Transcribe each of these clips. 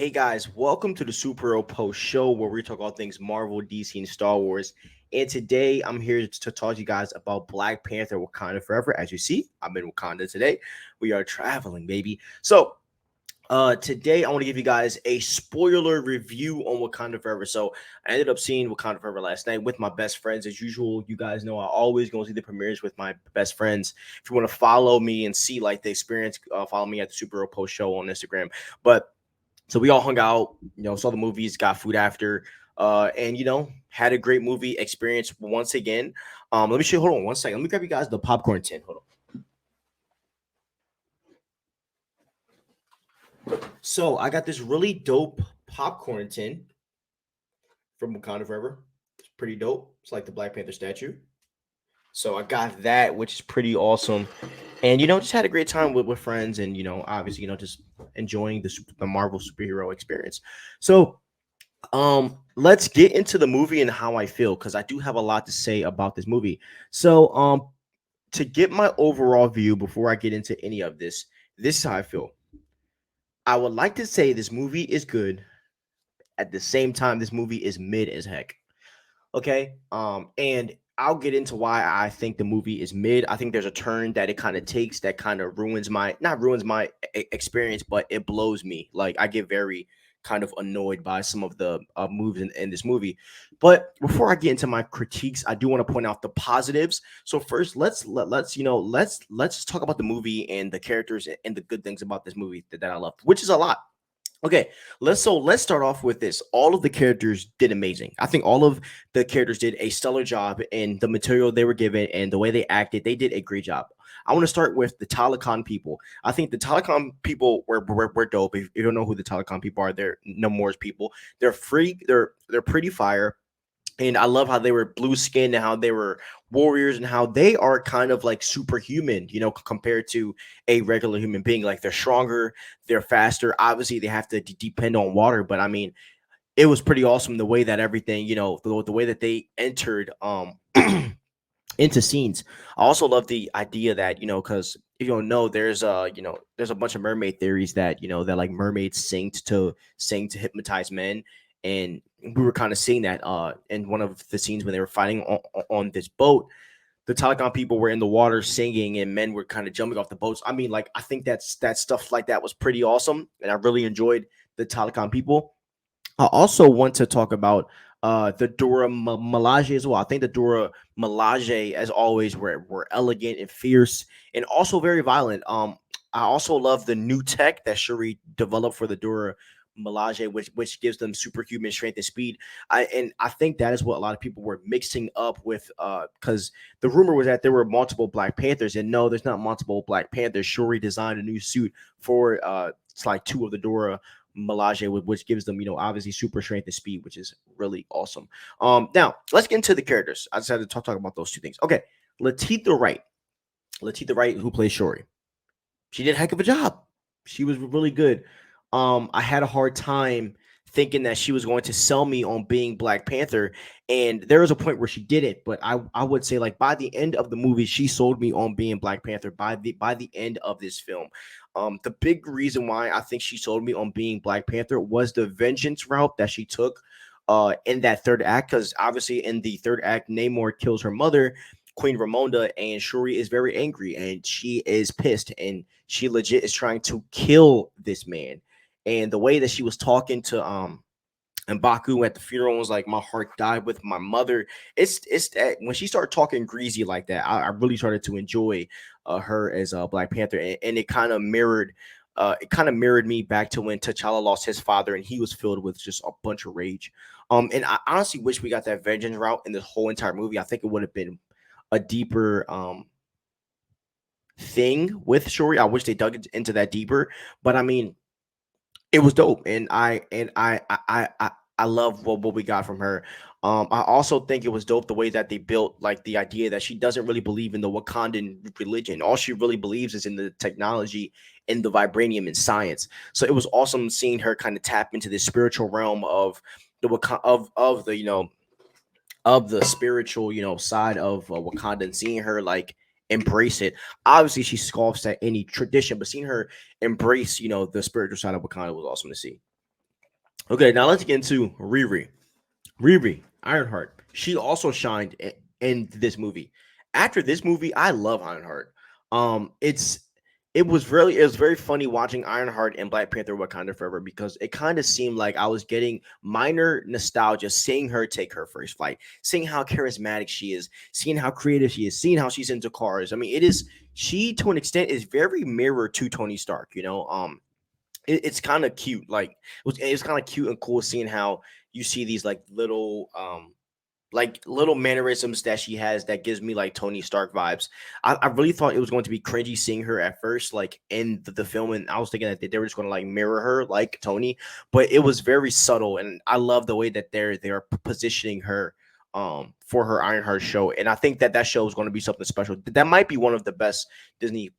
Hey guys, welcome to the Superhero Post Show where we talk all things Marvel, DC, and Star Wars. And today I'm here to talk to you guys about Black Panther Wakanda Forever. As you see, I'm in Wakanda today. We are traveling, baby. Today I want to give you guys a spoiler review on Wakanda Forever. So I ended up seeing Wakanda Forever last night with my best friends. As usual, you guys know I always go see the premieres with my best friends. If you want to follow me and see like the experience, follow me at the Superhero Post Show on Instagram. But so we all hung out, saw the movies, got food after, and had a great movie experience once again. Let me show you. Hold on one second. Let me grab you guys the popcorn tin. Hold on. So I got this really dope popcorn tin from Wakanda Forever. It's pretty dope. It's like the Black Panther statue. So I got that, which is pretty awesome. And just had a great time with friends, and obviously just enjoying the Marvel superhero experience. So let's get into the movie and how I feel, because I do have a lot to say about this movie. So to get my overall view before I get into any of this is how I feel. I would like to say this movie is good. At the same time, this movie is mid as heck. Okay. And I'll get into why I think the movie is mid. I think there's a turn that it kind of takes that kind of ruins my, not ruins my experience, but it blows me. Like I get very kind of annoyed by some of the moves in this movie. But before I get into my critiques, I do want to point out the positives. So first, let's talk about the movie and the characters and the good things about this movie that I love, which is a lot. Okay, let's start off with this. All of the characters did amazing. I think all of the characters did a stellar job in the material they were given and the way they acted. They did a great job. I want to start with the Talakan people. I think the Talakan people were dope. If you don't know who the Talakan people are, they're Namor's people. They're free. They're pretty fire. And I love how they were blue skinned and how they were warriors and how they are kind of like superhuman, compared to a regular human being. Like they're stronger, they're faster. Obviously, they have to depend on water, but I mean, it was pretty awesome the way that everything, the way that they entered into scenes. I also love the idea that because if you don't know, there's a bunch of mermaid theories that that like mermaids sing to hypnotize men, and we were kind of seeing that in one of the scenes when they were fighting on this boat. The Talakan people were in the water singing, and men were kind of jumping off the boats. I mean, like I think that stuff like that was pretty awesome, and I really enjoyed the Talakan people. I also want to talk about the Dora Milaje as well. I think the Dora Milaje, as always, were elegant and fierce, and also very violent. I also love the new tech that Shuri developed for the Dora Milaje, which gives them superhuman strength and speed. I think that is what a lot of people were mixing up with, because the rumor was that there were multiple Black Panthers, and no, there's not multiple Black Panthers. Shuri designed a new suit for it's like two of the Dora Milaje, which gives them, obviously super strength and speed, which is really awesome. Now let's get into the characters. I decided to talk about those two things. Okay, Letitia Wright, who plays Shuri, she did a heck of a job. She was really good. I had a hard time thinking that she was going to sell me on being Black Panther, and there was a point where she didn't. But I would say like by the end of the movie, she sold me on being Black Panther. By the end of this film, the big reason why I think she sold me on being Black Panther was the vengeance route that she took in that third act. Because obviously in the third act, Namor kills her mother, Queen Ramonda, and Shuri is very angry and she is pissed and she legit is trying to kill this man. And the way that she was talking to and Baku at the funeral was like, my heart died with my mother. It's that when she started talking greasy like that, I really started to enjoy her as a Black Panther, and it kind of mirrored me back to when T'Challa lost his father and he was filled with just a bunch of rage. And I honestly wish we got that vengeance route in this whole entire movie. I think it would have been a deeper thing with Shuri. I wish they dug into that deeper, but I mean, it was dope, and I love what we got from her. I also think it was dope the way that they built like the idea that she doesn't really believe in the Wakandan religion. All she really believes is in the technology, in the vibranium, and science. So it was awesome seeing her kind of tap into this spiritual realm of the of the of the spiritual side of Wakanda, and seeing her like embrace it. Obviously, she scoffs at any tradition, but seeing her embrace the spiritual side of Wakanda was awesome to see. Okay, now let's get into Riri. Riri, Ironheart. She also shined in this movie. After this movie, I love Ironheart. It's it was very funny watching Ironheart and Black Panther Wakanda Forever because it kind of seemed like I was getting minor nostalgia seeing her take her first flight, seeing how charismatic she is, seeing how creative she is, seeing how she's into cars. I mean, it is she to an extent is very mirror to Tony Stark, you know. It's kind of cute. Like it's kind of cute and cool seeing how you see these like little mannerisms that she has that gives me like Tony Stark vibes. I really thought it was going to be cringy seeing her at first, like in the film, and I was thinking that they were just going to like mirror her like Tony, but it was very subtle, and I love the way that they're positioning her for her Ironheart show, and I think that that show is going to be something special. That might be one of the best Disney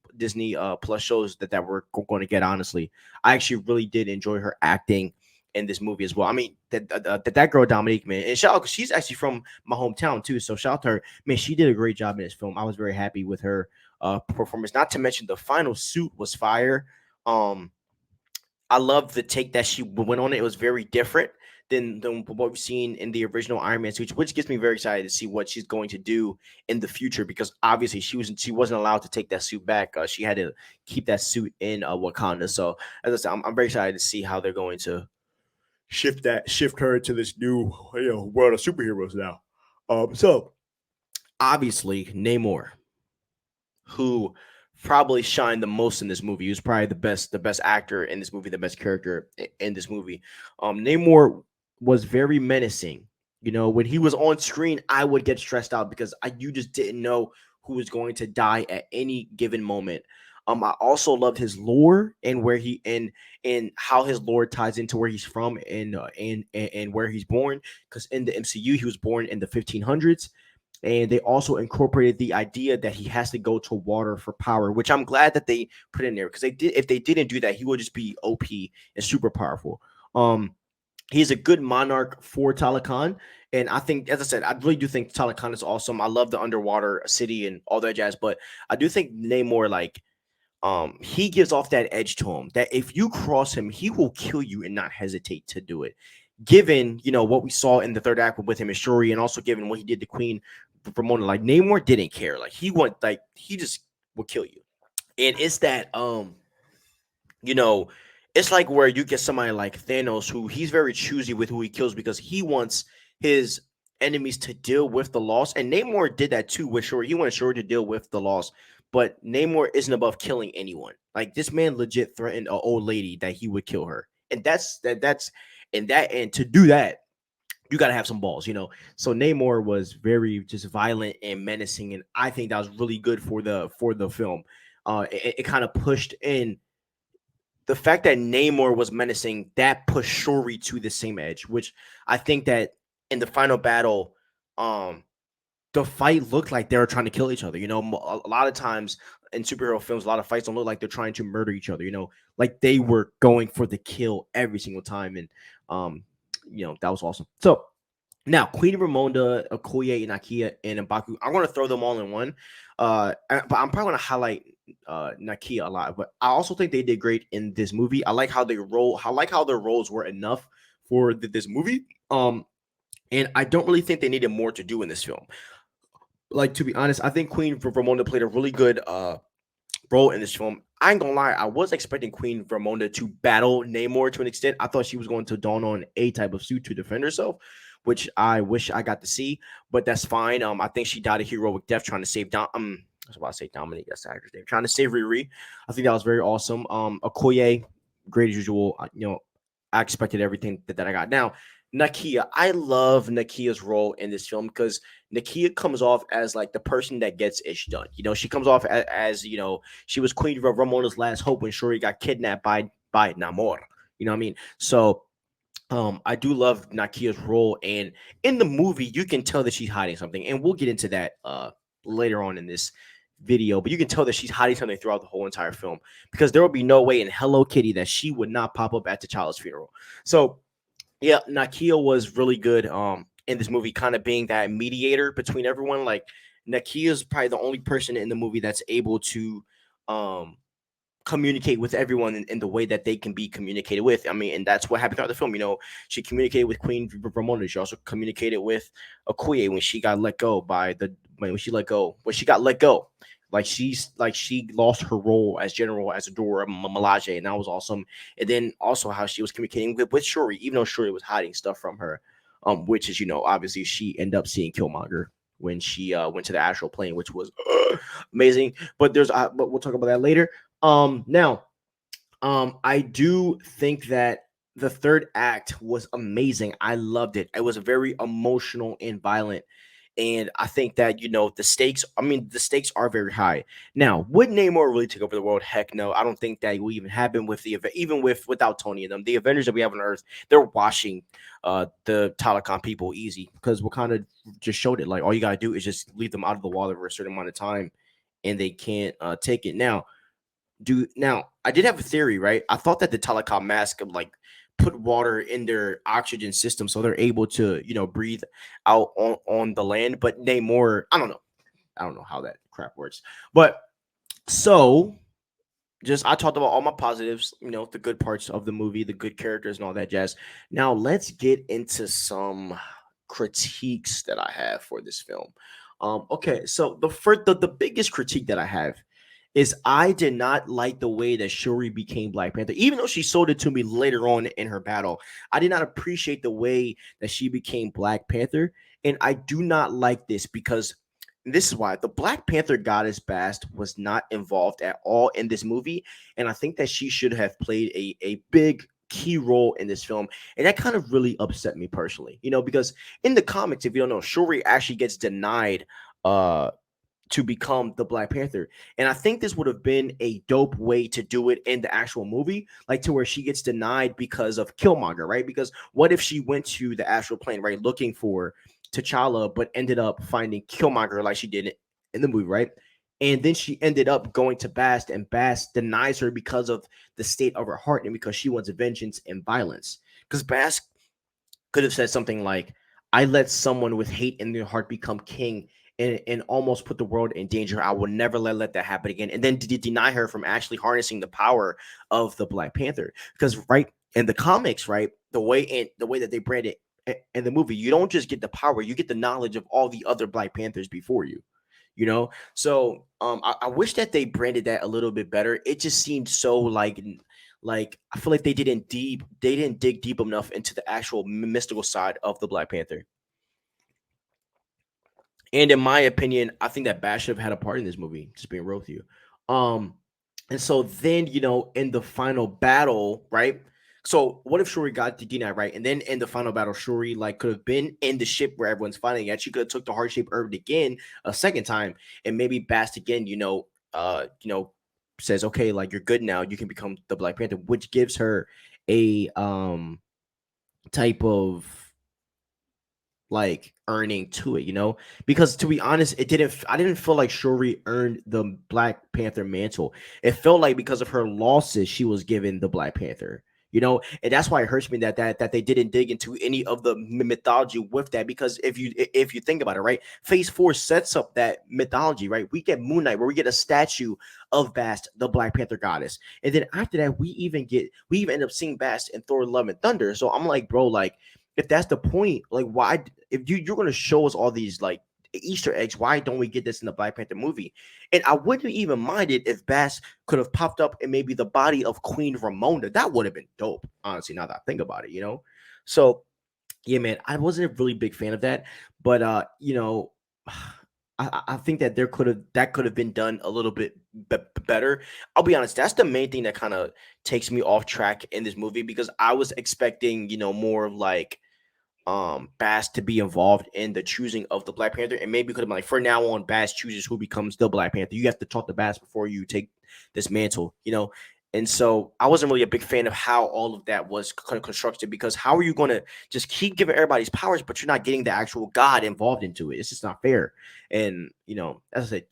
Plus shows that we're going to get. Honestly, I actually really did enjoy her acting in this movie as well. I mean, that girl Dominique, man, and shout out 'cause she's actually from my hometown too. So shout out to her, man. She did a great job in this film. I was very happy with her performance. Not to mention the final suit was fire. Um, I love the take that she went on it. It was very different than what we've seen in the original Iron Man suit, which gets me very excited to see what she's going to do in the future. Because obviously she wasn't allowed to take that suit back. She had to keep that suit in Wakanda. So as I said, I'm very excited to see how they're going to shift her into this new world of superheroes now. So obviously Namor, who probably shined the most in this movie. He was probably the best actor in this movie, the best character in this movie. Namor was very menacing. You know, when he was on screen, I would get stressed out because you just didn't know who was going to die at any given moment. I also loved his lore and where he and how his lore ties into where he's from and where he's born. Because in the MCU, he was born in the 1500s, and they also incorporated the idea that he has to go to water for power, which I'm glad that they put in there because they did. If they didn't do that, he would just be OP and super powerful. Um, he's a good monarch for Talakan, and I think, as I said, I really do think Talakan is awesome. I love the underwater city and all that jazz, but I do think Namor like he gives off that edge to him that if you cross him, he will kill you and not hesitate to do it. Given what we saw in the third act with him and Shuri, and also given what he did to Queen Ramona, like Namor didn't care. Like he just will kill you. And it's that you know, it's like where you get somebody like Thanos, who he's very choosy with who he kills because he wants his enemies to deal with the loss. And Namor did that too with Shuri. He wanted Shuri to deal with the loss, but Namor isn't above killing anyone. Like this man legit threatened an old lady that he would kill her, and and to do that, you got to have some balls. So Namor was very just violent and menacing, and I think that was really good for the film. It kind of pushed in the fact that Namor was menacing, that pushed Shuri to the same edge, which I think that in the final battle, um, the fight looked like they were trying to kill each other. A lot of times in superhero films, a lot of fights don't look like they're trying to murder each other. Like they were going for the kill every single time, and um, that was awesome. So now, Queen Ramonda, Okoye, and Nakia, and Mbaku, I'm going to throw them all in one. But I'm probably going to highlight Nakia a lot. But I also think they did great in this movie. I like how they roll. I like how their roles were enough for this movie. And I don't really think they needed more to do in this film. Like, to be honest, I think Queen Ramonda played a really good role in this film. I ain't gonna lie, I was expecting Queen Ramonda to battle Namor to an extent. I thought she was going to don on a type of suit to defend herself, which I wish I got to see, but that's fine. I think she died a heroic death trying to save I was about to say Dominique, that's the actor's name. Trying to save Riri. I think that was very awesome. Okoye, great as usual. I expected everything that I got. Now, Nakia, I love Nakia's role in this film because Nakia comes off as like the person that gets ish done. She comes off as she was Queen Ramona's last hope when Shuri got kidnapped by Namor. You know what I mean? So I do love Nakia's role, and in the movie, you can tell that she's hiding something, and we'll get into that later on in this video. But you can tell that she's hiding something throughout the whole entire film because there will be no way in Hello Kitty that she would not pop up at T'Challa's funeral. So yeah, Nakia was really good in this movie, kind of being that mediator between everyone. Like Nakia is probably the only person in the movie that's able to um communicate with everyone in the way that they can be communicated with. I mean, and that's what happened throughout the film. She communicated with Queen Ramona. She also communicated with Okoye when she got let go by the when she got let go. She lost her role as general as Adora Malaje, and that was awesome. And then also how she was communicating with Shuri, even though Shuri was hiding stuff from her, which is obviously she ended up seeing Killmonger when she went to the astral plane, which was amazing. But we'll talk about that later. Now, I do think that the third act was amazing. I loved it. It was very emotional and violent. And I think that, the stakes are very high. Now, would Namor really take over the world? Heck no. I don't think that will even happen with even without Tony and them. The Avengers that we have on Earth, they're washing the Talokan people easy because Wakanda just showed it. Like, all you gotta do is just leave them out of the water for a certain amount of time and they can't take it. Now I did have a theory, right? I thought that the telecom mask could like put water in their oxygen system so they're able to breathe out on the land. But Namor, I don't know how that crap works. But so just I talked about all my positives, the good parts of the movie, the good characters and all that jazz. Now let's get into some critiques that I have for this film. Okay, so the biggest critique that I have is I did not like the way that Shuri became Black Panther. Even though she sold it to me later on in her battle, I did not appreciate the way that she became Black Panther. And I do not like this because this is why the Black Panther goddess Bast was not involved at all in this movie. And I think that she should have played a big key role in this film. And that kind of really upset me personally, because in the comics, if you don't know, Shuri actually gets denied to become the Black Panther. And I think this would have been a dope way to do it in the actual movie, like to where she gets denied because of Killmonger, right? Because what if she went to the astral plane, right, looking for T'Challa, but ended up finding Killmonger like she did in the movie, right? And then she ended up going to Bast, and Bast denies her because of the state of her heart and because she wants vengeance and violence. Because Bast could have said something like, I let someone with hate in their heart become king and almost put the world in danger. I will never let that happen again. And then deny her from actually harnessing the power of the Black Panther. Because right in the comics, right, the way that they brand it in the movie, you don't just get the power, you get the knowledge of all the other Black Panthers before you. So I wish that they branded that a little bit better. It just seemed so like I feel like they didn't dig deep enough into the actual mystical side of the Black Panther. And in my opinion, I think that Bash should have had a part in this movie, just being real with you. Um, and so then, in the final battle, right? So what if Shuri got the denied, right? And then in the final battle, Shuri like could have been in the ship where everyone's fighting at. She could have took the heart shaped herb again a second time, and maybe Bast again, says, okay, like you're good now, you can become the Black Panther, which gives her a type of like earning to it, because to be honest, I didn't feel like Shuri earned the Black Panther mantle. It felt like because of her losses, she was given the Black Panther, and that's why it hurts me that they didn't dig into any of the mythology with that. Because if you think about it, right, Phase 4 sets up that mythology, right? We get Moon Knight, where we get a statue of Bast, the Black Panther goddess, and then after that, we even end up seeing Bast in Thor: Love and Thunder. So I'm like, bro, like if that's the point, like why if you're going to show us all these like Easter eggs, why don't we get this in the Black Panther movie? And I wouldn't even mind it if Bass could have popped up in maybe the body of Queen Ramonda. That would have been dope, honestly, now that I think about it. So yeah, man, I wasn't a really big fan of that, but I think that that could have been done a little bit better. I'll be honest, that's the main thing that kind of takes me off track in this movie because I was expecting, more of like Bass to be involved in the choosing of the Black Panther, and maybe could have been like, for now on, Bass chooses who becomes the Black Panther. You have to talk to Bass before you take this mantle. And so I wasn't really a big fan of how all of that was constructed, because how are you going to just keep giving everybody's powers, but you're not getting the actual God involved into it? It's just not fair. And as I said,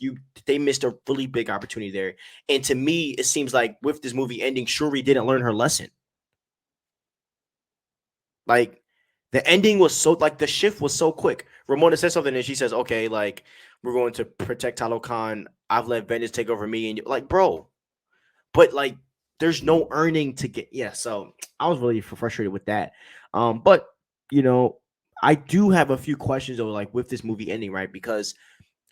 they missed a really big opportunity there. And to me, it seems like with this movie ending, Shuri didn't learn her lesson. Like the ending was so like the shift was so quick. Ramona says something and she says, "Okay, like we're going to protect Talo Khan. I've let vengeance take over me." And you're like, bro, but like there's no earning to get. Yeah, so I was really frustrated with that. But you know, I do have a few questions though, like with this movie ending, right? Because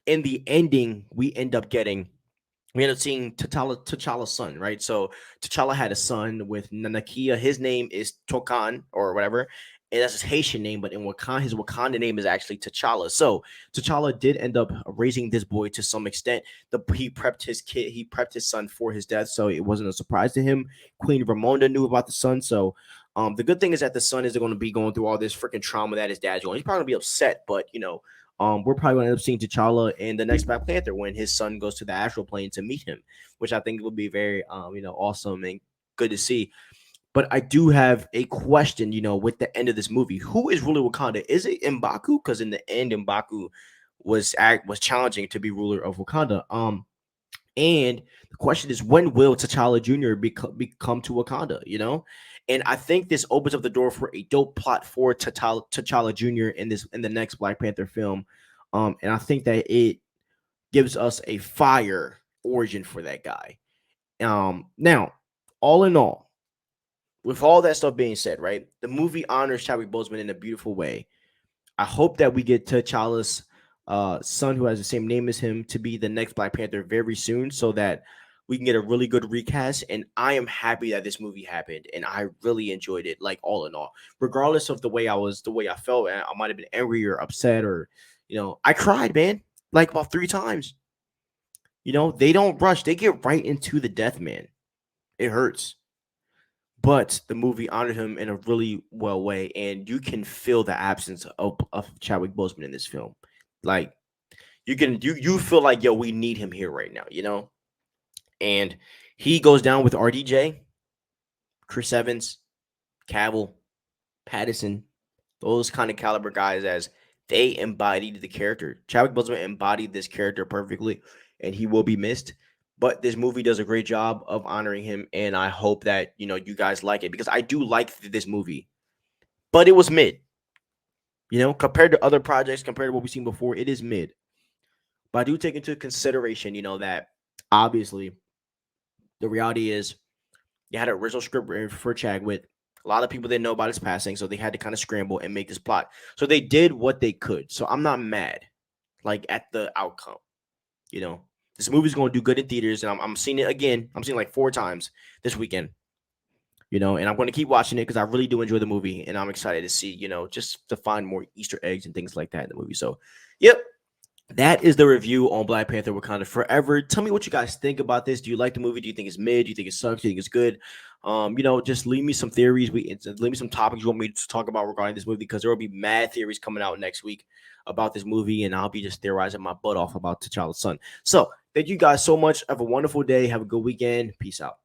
in the ending, we end up seeing T'Challa's son, right? So T'Challa had a son with Nakia. His name is Tokan or whatever, and that's his Haitian name. But in Wakanda, his Wakanda name is actually T'Challa. So T'Challa did end up raising this boy to some extent. He prepped his kid, he prepped his son for his death, so it wasn't a surprise to him. Queen Ramonda knew about the son, so the good thing is that the son isn't going to be going through all this freaking trauma that his dad's going. He's probably gonna be upset, but we're probably going to end up seeing T'Challa in the next Black Panther when his son goes to the astral plane to meet him, which I think will be very, awesome and good to see. But I do have a question, with the end of this movie, who is ruler Wakanda? Is it M'Baku? Because in the end, M'Baku was challenging to be ruler of Wakanda. And the question is, when will T'Challa Jr. become to Wakanda? And I think this opens up the door for a dope plot for T'Challa Jr. in the next Black Panther film. And I think that it gives us a fire origin for that guy. Now, all in all, with all that stuff being said, right, the movie honors Chadwick Boseman in a beautiful way. I hope that we get T'Challa's son, who has the same name as him, to be the next Black Panther very soon, so that we can get a really good recast. And I am happy that this movie happened, and I really enjoyed it. Like all in all, regardless of the way I felt, and I might have been angry or upset, or I cried, man, like about 3 times. They don't rush; they get right into the death, man. It hurts. But the movie honored him in a really well way, and you can feel the absence of Chadwick Boseman in this film. Like you feel like, yo, we need him here right now. And he goes down with RDJ, Chris Evans, Cavill, Pattinson, those kind of caliber guys, as they embodied the character. Chadwick Boseman embodied this character perfectly, and he will be missed. But this movie does a great job of honoring him, and I hope that you guys like it, because I do like this movie, but it was mid. Compared to other projects, compared to what we've seen before, it is mid. But I do take into consideration, that obviously the reality is you had an original script written for Chadwick. A lot of people didn't know about his passing, so they had to kind of scramble and make this plot. So they did what they could. So I'm not mad, like, at the outcome. This movie's going to do good in theaters, and I'm seeing it again. I'm seeing it like 4 times this weekend. And I'm going to keep watching it because I really do enjoy the movie, and I'm excited to see, just to find more Easter eggs and things like that in the movie. So, yep, that is the review on Black Panther Wakanda Forever. Tell me what you guys think about this. Do you like the movie? Do you think it's mid? Do you think it sucks? Do you think it's good? Just leave me some theories. Leave me some topics you want me to talk about regarding this movie, because there will be mad theories coming out next week about this movie, and I'll be just theorizing my butt off about T'Challa's son. So thank you guys so much. Have a wonderful day. Have a good weekend. Peace out.